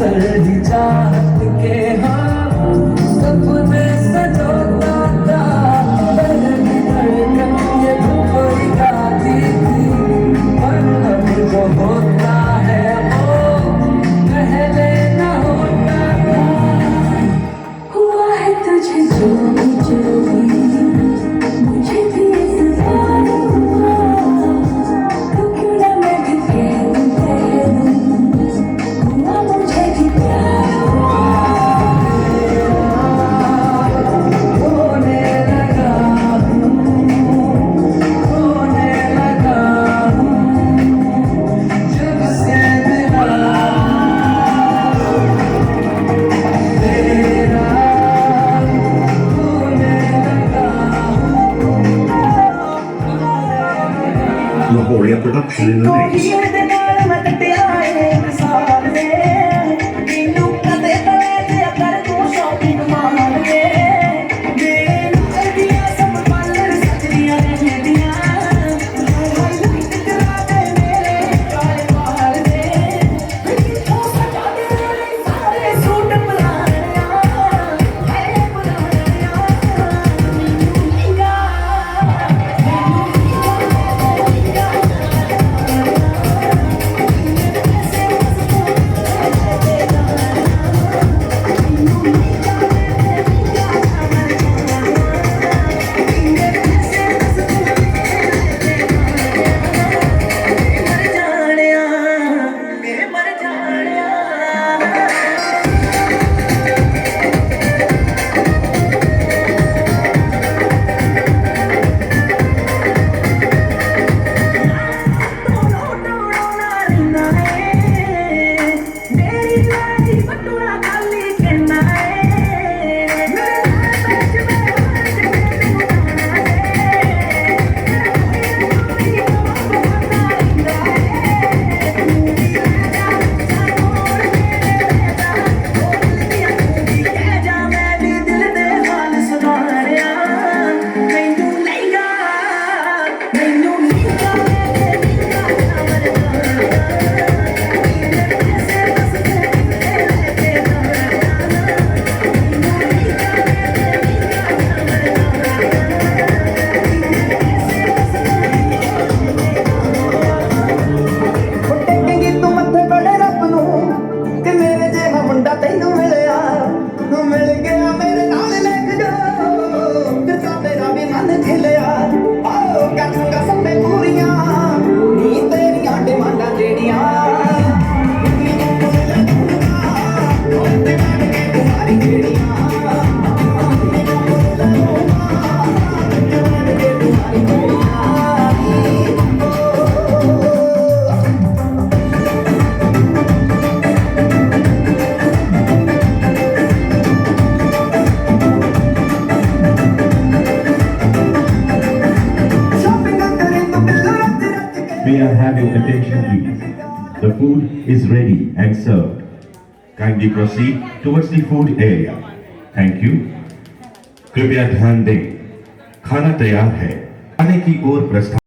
सर्दी चाहत के हाँ सपने सजोता था धड़कन धड़कन ये धुन गाती थी पर अब जो होता है वो पहले न होता था। हुआ है तुझे जो भी मुझे भी इस बार हुआ तो क्यों ना मैं भी कह दूं हुआ मुझे भी प्यार होने लगा जब से मिला तेरा होने लगा Lahoria production in the mix. We are having attention please. The food is ready and served. Kindly proceed towards the food area. Thank you. कृपया ध्यान दें, खाना तैयार है, खाने की ओर प्रस्थान